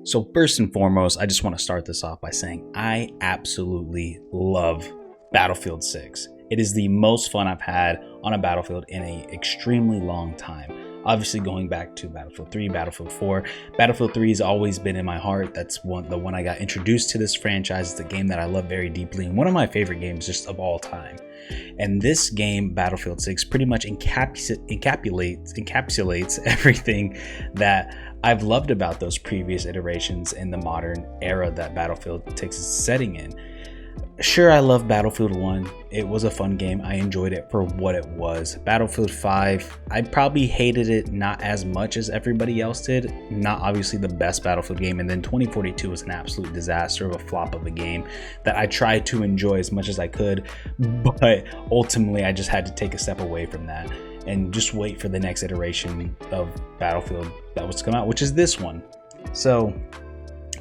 So first and foremost, I just want to start this off by saying I absolutely love Battlefield 6. It is the most fun I've had on a Battlefield in an extremely long time. Obviously going back to Battlefield 3, Battlefield 4. Battlefield 3 has always been in my heart. That's the one I got introduced to this franchise. It's a game that I love very deeply and one of my favorite games just of all time. And this game, Battlefield 6, pretty much encapsulates everything that I've loved about those previous iterations in the modern era that Battlefield takes its setting in. Sure, I love Battlefield 1. It was a fun game. I enjoyed it for what it was. Battlefield 5, I probably hated it not as much as everybody else did. Not obviously the best Battlefield game. And then 2042 was an absolute disaster of a flop of a game that I tried to enjoy as much as I could. But ultimately, I just had to take a step away from that and just wait for the next iteration of Battlefield that was to come out, which is this one. So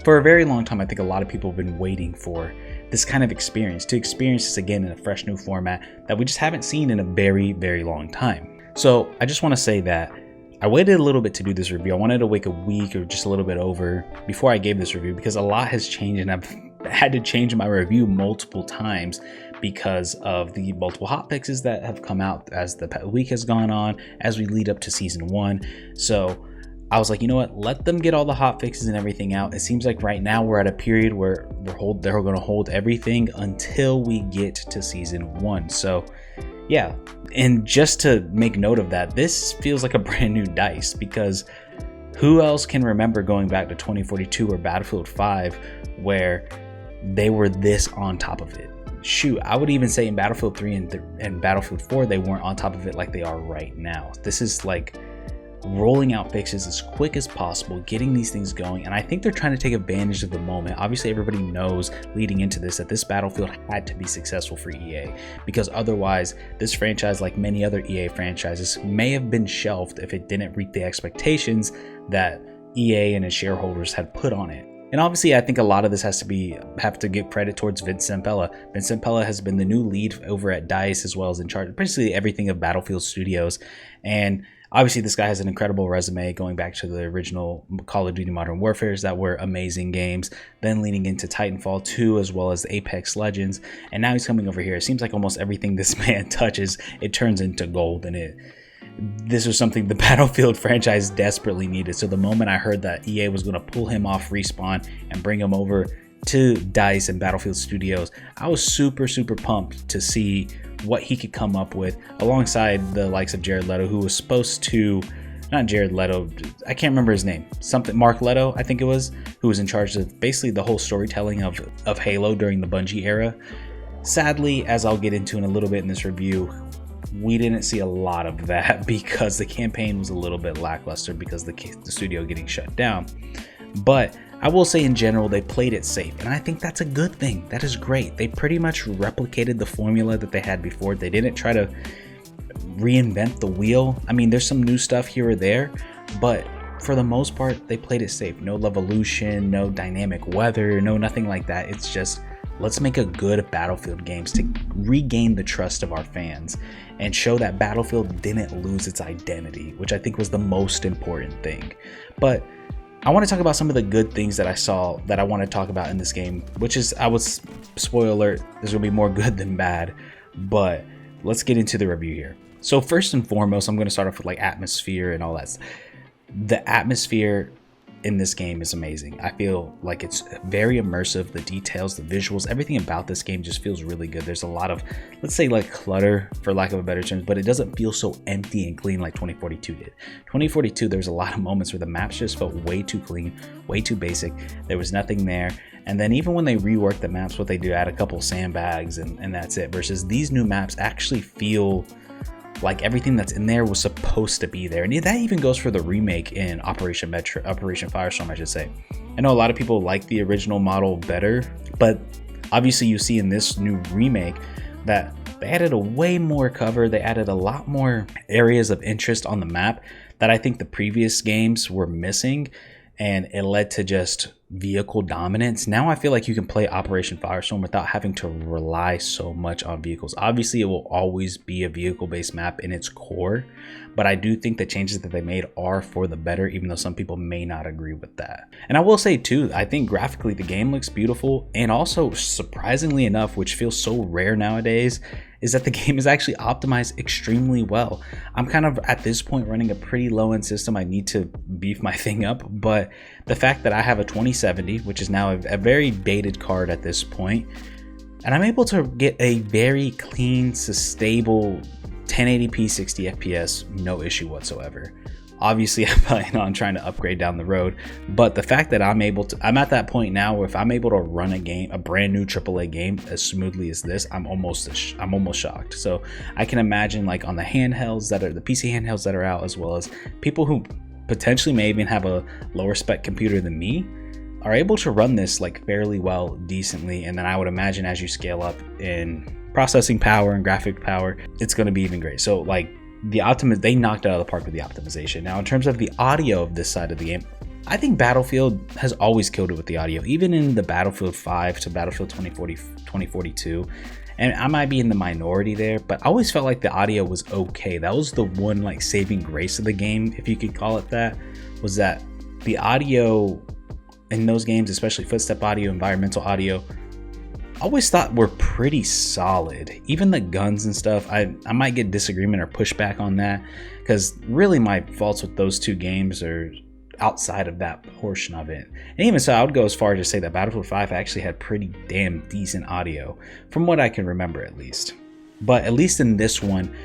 for a very long time, I think a lot of people have been waiting for this kind of experience, to experience this again in a fresh new format that we just haven't seen in a very, very long time. So I just want to say that I waited a little bit to do this review. I wanted to wait a week or just a little bit over before I gave this review because a lot has changed and I've had to change my review multiple times because of the multiple hotfixes that have come out as the week has gone on, as we lead up to season 1. So I was like, you know what, let them get all the hot fixes and everything out. It seems like right now we're at a period where they're going to hold everything until we get to season 1. So yeah, and just to make note of that, this feels like a brand new DICE because who else can remember going back to 2042 or Battlefield 5 where they were this on top of it? Shoot, I would even say in Battlefield 3 and Battlefield 4 they weren't on top of it like they are right now. This is like rolling out fixes as quick as possible, getting these things going, and I think they're trying to take advantage of the moment. Obviously everybody knows leading into this that this Battlefield had to be successful for EA because otherwise this franchise, like many other EA franchises, may have been shelved if it didn't reach the expectations that EA and its shareholders had put on it. And obviously I think a lot of this have to give credit towards Vince Zampella. Vince Zampella has been the new lead over at DICE as well as in charge of basically everything of Battlefield Studios, and obviously, this guy has an incredible resume going back to the original Call of Duty Modern Warfares that were amazing games, then leading into Titanfall 2 as well as Apex Legends, and now he's coming over here. It seems like almost everything this man touches, it turns into gold, and this was something the Battlefield franchise desperately needed. So the moment I heard that EA was going to pull him off Respawn and bring him over to DICE and Battlefield Studios, I was super pumped to see what he could come up with alongside the likes of Jared Leto, who was supposed to, not Jared Leto, I can't remember his name, Mark Leto I think it was, who was in charge of basically the whole storytelling of Halo during the Bungie era. Sadly, as I'll get into in a little bit in this review, we didn't see a lot of that because the campaign was a little bit lackluster because the studio getting shut down. But I will say in general, they played it safe, and I think that's a good thing. That is great. They pretty much replicated the formula that they had before. They didn't try to reinvent the wheel. I mean, there's some new stuff here or there, but for the most part, they played it safe. No Levolution, no dynamic weather, no nothing like that. It's just, let's make a good Battlefield games to regain the trust of our fans and show that Battlefield didn't lose its identity, which I think was the most important thing. But I want to talk about some of the good things that I saw that I want to talk about in this game, which is, spoiler alert, there's going to be more good than bad, but let's get into the review here. So first and foremost, I'm going to start off with like atmosphere and all that. The atmosphere in this game is amazing. I feel like it's very immersive. The details, the visuals, everything about this game just feels really good. There's a lot of, let's say, like clutter for lack of a better term, but it doesn't feel so empty and clean like 2042 did. 2042, there's a lot of moments where the maps just felt way too clean, way too basic. There was nothing there. And then even when they rework the maps, what they do, add a couple sandbags and that's it. Versus these new maps actually feel like everything that's in there was supposed to be there. And that even goes for the remake in Operation Firestorm, I should say. I know a lot of people like the original model better, but obviously you see in this new remake that they added a way more cover. They added a lot more areas of interest on the map that I think the previous games were missing. and it led to just vehicle dominance. Now I feel like you can play Operation Firestorm without having to rely so much on vehicles. Obviously, it will always be a vehicle-based map in its core, but I do think the changes that they made are for the better, even though some people may not agree with that. And I will say too, I think graphically the game looks beautiful, and also surprisingly enough, which feels so rare nowadays, is that the game is actually optimized extremely well. I'm kind of at this point running a pretty low-end system. I need to beef my thing up, but the fact that I have a 2070, which is now a very dated card at this point, and I'm able to get a very clean, stable 1080p 60 FPS, no issue whatsoever. Obviously, I plan on trying to upgrade down the road, but the fact that I'm at that point now where if I'm able to run a brand new AAA game as smoothly as this, I'm almost shocked. So I can imagine like on the handhelds the PC handhelds that are out, as well as people who potentially may even have a lower spec computer than me, are able to run this like fairly well, decently. And then I would imagine as you scale up in processing power and graphic power, it's going to be even great. So like they knocked it out of the park with the optimization. Now in terms of the audio of this side of the game, I think Battlefield has always killed it with the audio, even in the Battlefield 5 to Battlefield 2042. And I might be in the minority there, but I always felt like the audio was okay. That was the one like saving grace of the game, if you could call it that, was that the audio in those games, especially footstep audio, environmental audio, I always thought were pretty solid. Even the guns and stuff, I might get disagreement or pushback on that, because really my faults with those two games are outside of that portion of it. And even so, I would go as far as to say that Battlefield 5 actually had pretty damn decent audio, from what I can remember at least. But at least in this one,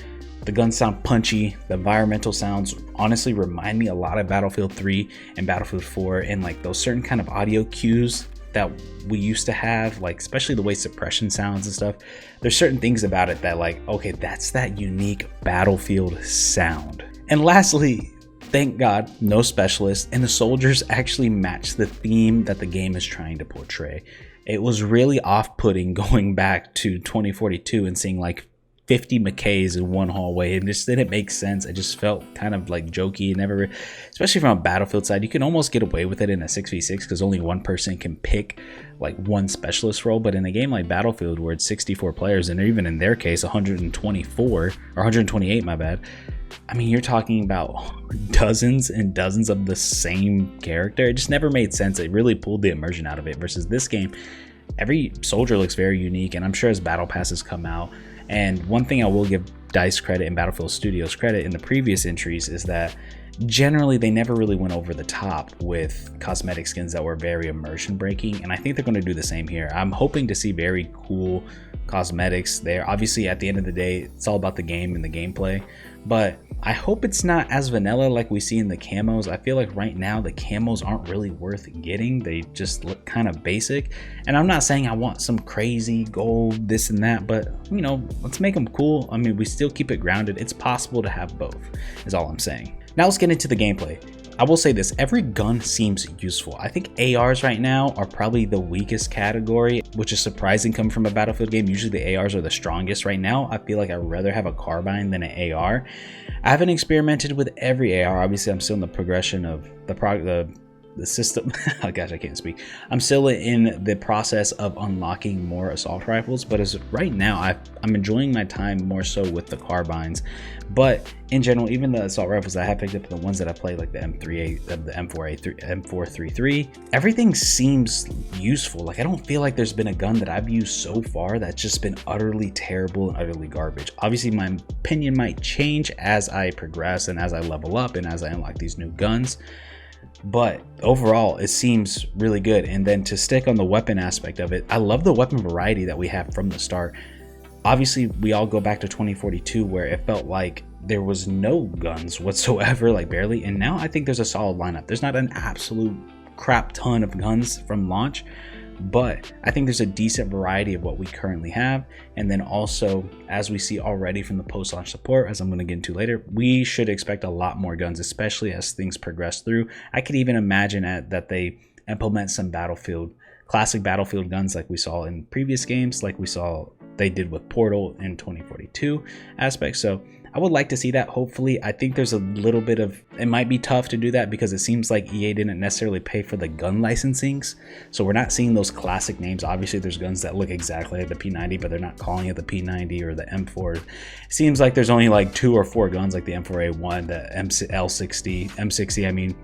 the guns sound punchy. The environmental sounds honestly remind me a lot of Battlefield 3 and Battlefield 4, and like those certain kind of audio cues that we used to have, like especially the way suppression sounds and stuff. There's certain things about it that like, okay, that's that unique Battlefield sound. And lastly, thank God, no specialists, and the soldiers actually match the theme that the game is trying to portray. It was really off-putting going back to 2042 and seeing like 50 McKays in one hallway. It just didn't make sense. It just felt kind of like jokey. Never, especially from a Battlefield side, you can almost get away with it in a 6v6 because only one person can pick like one specialist role. But in a game like Battlefield, where it's 64 players, and even in their case 124 or 128, my bad, I mean, you're talking about dozens and dozens of the same character. It just never made sense. It really pulled the immersion out of it. Versus this game, every soldier looks very unique, and I'm sure as battle passes come out. And one thing I will give DICE credit and Battlefield Studios credit in the previous entries is that generally they never really went over the top with cosmetic skins that were very immersion breaking, and I think they're going to do the same here. I'm hoping to see very cool cosmetics there. Obviously at the end of the day, it's all about the game and the gameplay, but I hope it's not as vanilla like we see in the camos. I feel like right now the camos aren't really worth getting. They just look kind of basic, and I'm not saying I want some crazy gold this and that, but you know, let's make them cool. I mean, we still keep it grounded. It's possible to have both is all I'm saying. Now let's get into the gameplay. I will say this, every gun seems useful. I think ARs right now are probably the weakest category, which is surprising coming from a Battlefield game. Usually the ARs are the strongest. Right now, I feel like I'd rather have a carbine than an AR. I haven't experimented with every AR. Obviously, I'm still in the progression of the system. Oh gosh, I can't speak. I'm still in the process of unlocking more assault rifles, but as right now, I'm enjoying my time more so with the carbines. But in general, even the assault rifles I have picked up, the ones that I play, like the M3A, the M433, everything seems useful. Like I don't feel like there's been a gun that I've used so far that's just been utterly terrible and utterly garbage. Obviously, my opinion might change as I progress and as I level up and as I unlock these new guns. But overall, it seems really good. And then to stick on the weapon aspect of it, I love the weapon variety that we have from the start. Obviously, we all go back to 2042 where it felt like there was no guns whatsoever, like barely. And now I think there's a solid lineup. There's not an absolute crap ton of guns from launch, but I think there's a decent variety of what we currently have. And then also, as we see already from the post-launch support, as I'm going to get into later, we should expect a lot more guns, especially as things progress through. I could even imagine that they implement some classic Battlefield guns like we saw in previous games, like we saw they did with Portal in 2042 aspects. So I would like to see that. Hopefully, I think there's a little bit of, it might be tough to do that because it seems like EA didn't necessarily pay for the gun licensings, so we're not seeing those classic names. Obviously there's guns that look exactly like the P90, but they're not calling it the P90 or the M4. It seems like there's only like 2 or 4 guns like the M4A1, the M60 I mean,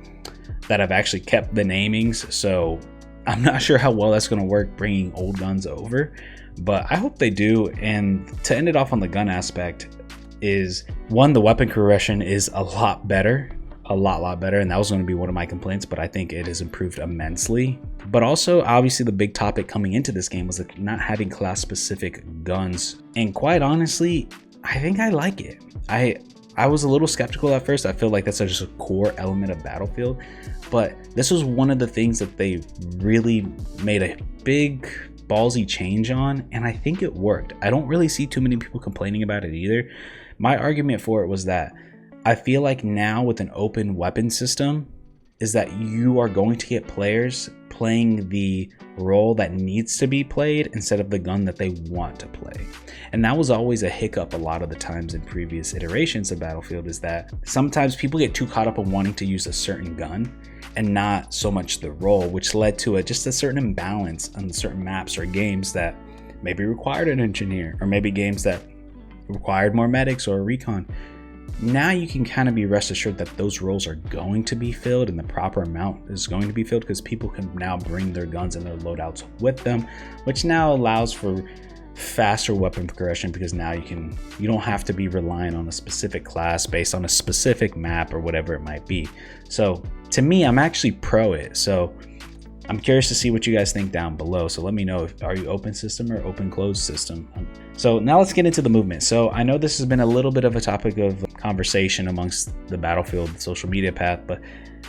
that have actually kept the namings. So I'm not sure how well that's going to work bringing old guns over, but I hope they do. And to end it off on the gun aspect is, one, the weapon progression is a lot better, a lot better, and that was going to be one of my complaints, but I think it has improved immensely. But also, obviously, the big topic coming into this game was like not having class specific guns, and quite honestly, I think I like it. I was a little skeptical at first. I feel like that's just a core element of Battlefield, but this was one of the things that they really made a big ballsy change on, and I think it worked. I don't really see too many people complaining about it either. My argument for it was that I feel like now with an open weapon system is that you are going to get players playing the role that needs to be played instead of the gun that they want to play. And that was always a hiccup a lot of the times in previous iterations of Battlefield, is that sometimes people get too caught up in wanting to use a certain gun and not so much the role, which led to just a certain imbalance on certain maps or games that maybe required an engineer, or maybe games that required more medics or recon. Now you can kind of be rest assured that those roles are going to be filled and the proper amount is going to be filled, because people can now bring their guns and their loadouts with them, which now allows for faster weapon progression, because now you don't have to be relying on a specific class based on a specific map or whatever it might be. So to me, I'm actually pro it. So I'm curious to see what you guys think down below. So let me know, are you open system or open closed system? So now let's get into the movement. So I know this has been a little bit of a topic of conversation amongst the Battlefield social media path, but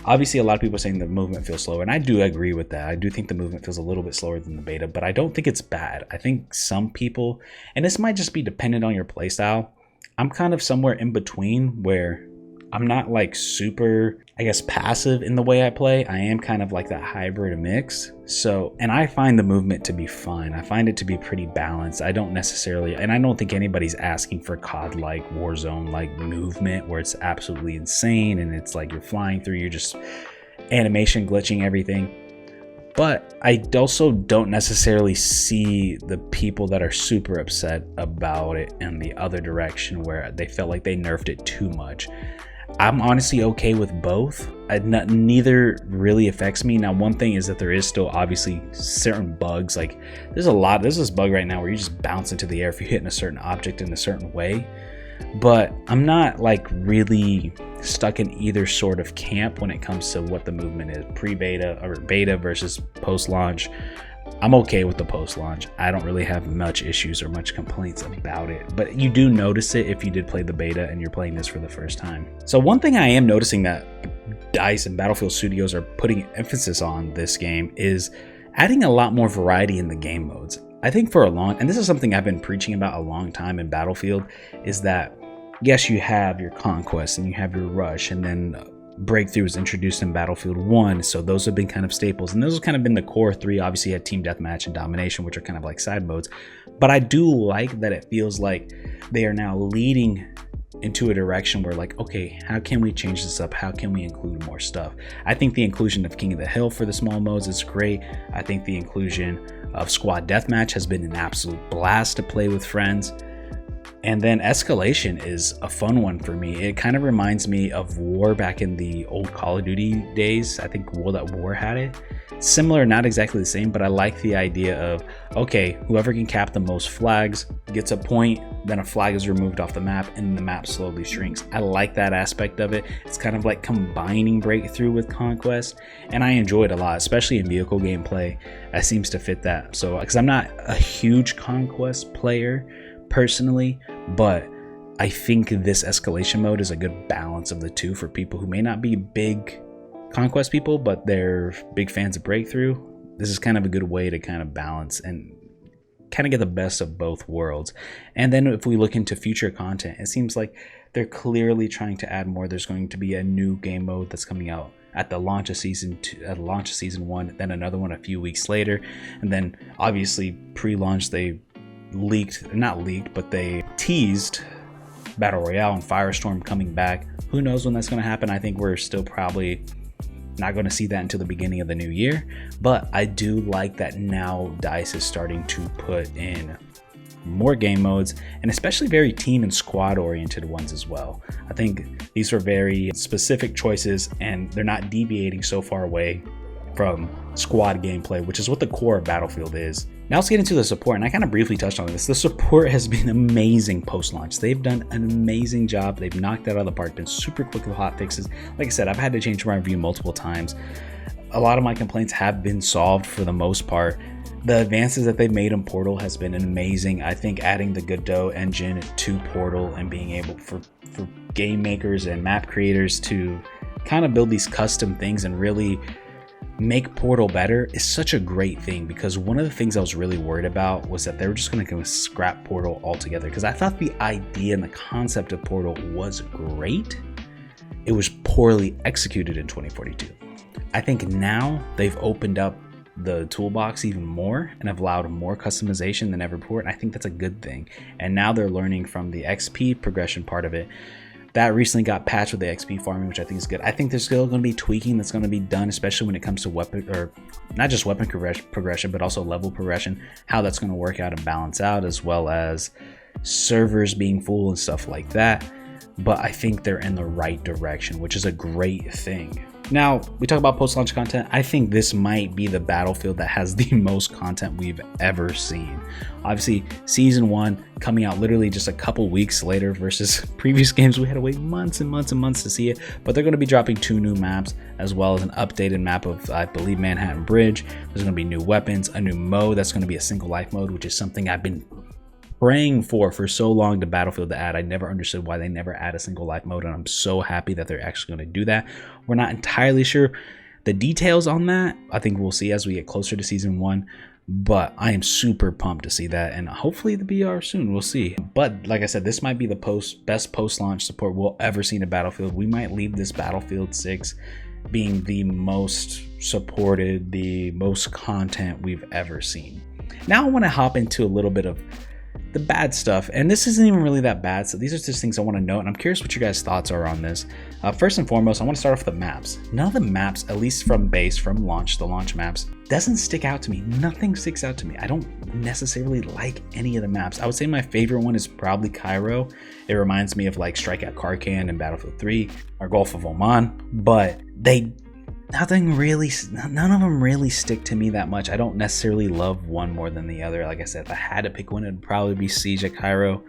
obviously a lot of people are saying the movement feels slower, and I do agree with that. I do think the movement feels a little bit slower than the beta, but I don't think it's bad. I think some people, and this might just be dependent on your playstyle, I'm kind of somewhere in between where I'm not like super, I guess, passive in the way I play. I am kind of like that hybrid mix. So, and I find the movement to be fine. I find it to be pretty balanced. I don't necessarily, and I don't think anybody's asking for COD-like, Warzone-like movement where it's absolutely insane and it's like you're flying through, you're just animation glitching everything. But I also don't necessarily see the people that are super upset about it in the other direction where they felt like they nerfed it too much. I'm honestly okay with both. Neither really affects me. Now, one thing is that there is still obviously certain bugs. Like there's this bug right now where you just bounce into the air if you're hitting a certain object in a certain way. But I'm not like really stuck in either sort of camp when it comes to what the movement is, pre-beta or beta versus post-launch. I'm okay with the post-launch. I don't really have much issues or much complaints about it, but you do notice it if you did play the beta and you're playing this for the first time. So one thing I am noticing that DICE and Battlefield Studios are putting emphasis on this game is adding a lot more variety in the game modes. I think and this is something I've been preaching about a long time in Battlefield, is that yes, you have your conquest and you have your rush, and then breakthrough was introduced in Battlefield 1, so those have been kind of staples, and those have kind of been the core three. Obviously you had team deathmatch and domination, which are kind of like side modes, but I do like that it feels like they are now leading into a direction where like, okay, how can we change this up? How can we include more stuff? I think the inclusion of King of the Hill for the small modes is great. I think the inclusion of squad deathmatch has been an absolute blast to play with friends. And then escalation is a fun one for me. It kind of reminds me of War back in the old Call of Duty days. I think World at War had it. Similar, not exactly the same, but I like the idea of, okay, whoever can cap the most flags gets a point, then a flag is removed off the map and the map slowly shrinks. I like that aspect of it. It's kind of like combining breakthrough with conquest, and I enjoy it a lot, especially in vehicle gameplay. That seems to fit that. So, because I'm not a huge conquest player personally, but I think this escalation mode is a good balance of the two for people who may not be big conquest people, but they're big fans of breakthrough. This is kind of a good way to kind of balance and kind of get the best of both worlds. And then if we look into future content, it seems like they're clearly trying to add more. There's going to be a new game mode that's coming out at the launch of season 1, then another one a few weeks later, and then obviously pre-launch they teased Battle Royale and Firestorm coming back. Who knows when that's going to happen? I think we're still probably not going to see that until the beginning of the new year. But I do like that now DICE is starting to put in more game modes, and especially very team and squad oriented ones as well. I think these are very specific choices, and they're not deviating so far away from squad gameplay, which is what the core of Battlefield is. Now let's get into the support, and I kind of briefly touched on this. The support has been amazing post-launch. They've done an amazing job. They've knocked that out of the park, been super quick with hot fixes. Like I said, I've had to change my review multiple times. A lot of my complaints have been solved for the most part. The advances that they've made in Portal has been amazing. I think adding the Godot engine to Portal and being able for game makers and map creators to kind of build these custom things and really make Portal better is such a great thing, because one of the things I was really worried about was that they were just going to scrap Portal altogether, because I thought the idea and the concept of Portal was great. It was poorly executed in 2042. I think now they've opened up the toolbox even more and have allowed more customization than ever before, and I think that's a good thing. And now they're learning from the XP progression part of it. That recently got patched with the XP farming, which I think is good. I think there's still going to be tweaking that's going to be done, especially when it comes to weapon, or not just weapon progression, but also level progression, how that's going to work out and balance out, as well as servers being full and stuff like that. But I think they're in the right direction, which is a great thing. Now, we talk about post-launch content. I think this might be the Battlefield that has the most content we've ever seen. Obviously, Season 1 coming out literally just a couple weeks later versus previous games. We had to wait months and months and months to see it. But they're going to be dropping 2 new maps, as well as an updated map of, I believe, Manhattan Bridge. There's going to be new weapons, a new mode that's going to be a single life mode, which is something I've been praying for so long to Battlefield to add. I never understood why they never add a single life mode, and I'm so happy that they're actually going to do that. We're not entirely sure the details on that. I think we'll see as we get closer to Season 1, but I am super pumped to see that, and hopefully the BR soon. We'll see. But like I said, this might be the best post-launch support we'll ever see in a Battlefield. We might leave this Battlefield 6 being the most supported, the most content we've ever seen. Now I want to hop into a little bit of the bad stuff, and this isn't even really that bad, so these are just things I want to note, and I'm curious what your guys' thoughts are on this. First and foremost, I want to start off with the maps. None of the maps, at least from base, from launch, the launch maps, doesn't stick out to me. Nothing sticks out to me. I don't necessarily like any of the maps. I would say my favorite one is probably Cairo. It reminds me of like Strikeout Karkan in Battlefield 3 or Gulf of Oman, but none of them really stick to me that much. I don't necessarily love one more than the other. Like I said, if I had to pick one, it'd probably be Siege at Cairo.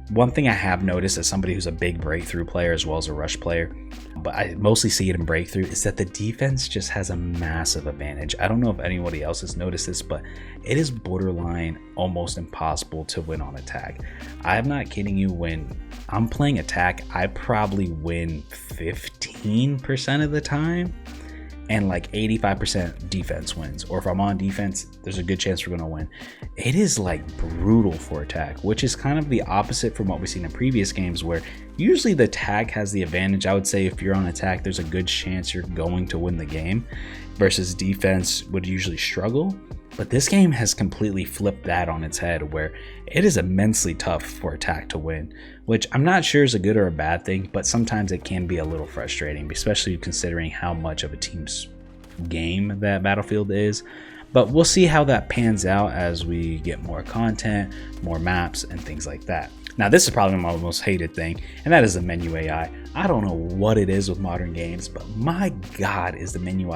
One thing I have noticed as somebody who's a big Breakthrough player as well as a Rush player, but I mostly see it in Breakthrough, is that the defense just has a massive advantage. I don't know if anybody else has noticed this, but it is borderline almost impossible to win on attack. I'm not kidding you. When I'm playing attack, I probably win 15% of the time, and like 85% defense wins. Or if I'm on defense, there's a good chance we're going to win. It is like brutal for attack, which is kind of the opposite from what we've seen in previous games, where usually the attack has the advantage. I would say if you're on attack, there's a good chance you're going to win the game, versus defense would usually struggle. But this game has completely flipped that on its head, where it is immensely tough for attack to win, which I'm not sure is a good or a bad thing, but sometimes it can be a little frustrating, especially considering how much of a team's game that Battlefield is. But we'll see how that pans out as we get more content, more maps, and things like that. Now, this is probably my most hated thing, and that is the menu AI. I don't know what it is with modern games, but my God, is the menu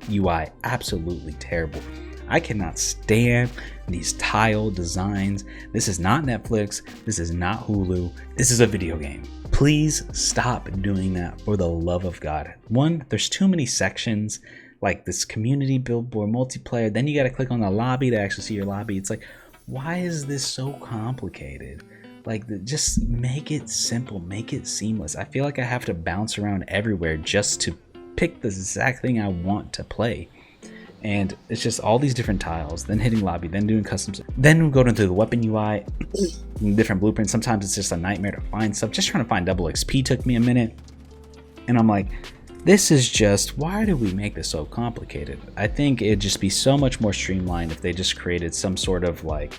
UI absolutely terrible. I cannot stand these tile designs. This is not Netflix. This is not Hulu. This is a video game. Please stop doing that, for the love of God. One, there's too many sections, like this community billboard, multiplayer. Then you got to click on the lobby to actually see your lobby. It's like, why is this so complicated? Like, just make it simple, make it seamless. I feel like I have to bounce around everywhere just to pick the exact thing I want to play. And it's just all these different tiles, then hitting lobby, then doing customs, then going into the weapon UI, different blueprints. Sometimes it's just a nightmare to find stuff. Just trying to find double XP took me a minute. And I'm like, this is just, why do we make this so complicated? I think it'd just be so much more streamlined if they just created some sort of like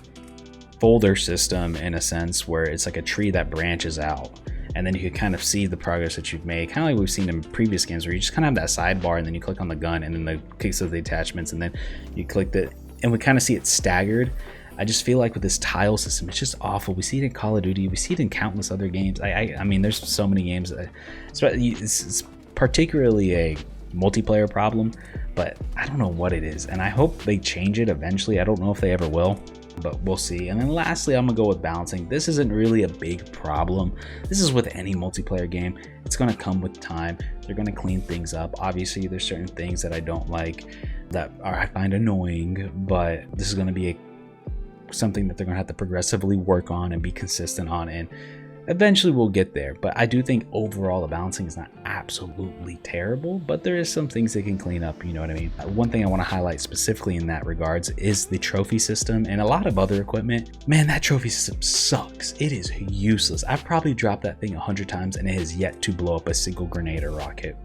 folder system in a sense, where it's like a tree that branches out, and then you can kind of see the progress that you've made, kind of like we've seen in previous games where you just kind of have that sidebar and then you click on the gun and then the clicks of the attachments and then you click it, and we kind of see it staggered. I just feel like with this tile system, it's just awful. We see it in Call of Duty, we see it in countless other games. I mean, there's so many games that it's particularly a multiplayer problem, but I don't know what it is, and I hope they change it eventually. I don't know if they ever will, but we'll see. And then lastly, I'm gonna go with balancing. This isn't really a big problem. This is with any multiplayer game. It's gonna come with time. They're gonna clean things up. Obviously, there's certain things that I don't like that I find annoying, but this is gonna be something that they're gonna have to progressively work on and be consistent on, and eventually we'll get there. But I do think overall the balancing is not absolutely terrible, but there is some things they can clean up, you know what I mean? One thing I want to highlight specifically in that regards is the trophy system and a lot of other equipment. Man, that trophy system sucks. It is useless. I've probably dropped that thing 100 times and it has yet to blow up a single grenade or rocket.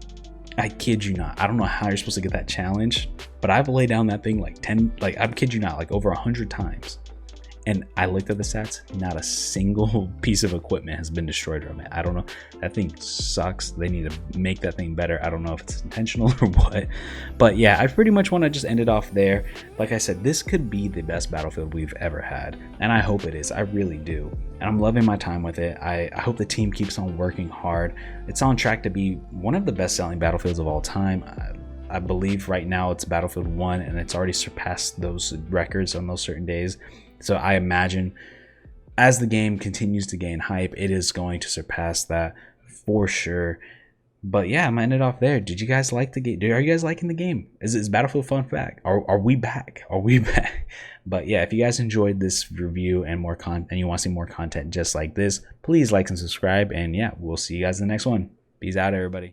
I kid you not. I don't know how you're supposed to get that challenge, but I've laid down that thing I kid you not, like over 100 times. And I looked at the stats, not a single piece of equipment has been destroyed from it. I don't know. That thing sucks. They need to make that thing better. I don't know if it's intentional or what. But yeah, I pretty much want to just end it off there. Like I said, this could be the best Battlefield we've ever had. And I hope it is. I really do. And I'm loving my time with it. I hope the team keeps on working hard. It's on track to be one of the best-selling Battlefields of all time. I believe right now it's Battlefield 1, and it's already surpassed those records on those certain days. So I imagine as the game continues to gain hype, it is going to surpass that for sure. But yeah, I'm gonna end it off there. Did you guys like the game? Are you guys liking the game? Is Battlefield fun back? Are we back? Are we back? But yeah, if you guys enjoyed this review and more content, and you want to see more content just like this, please like and subscribe. And yeah, we'll see you guys in the next one. Peace out, everybody.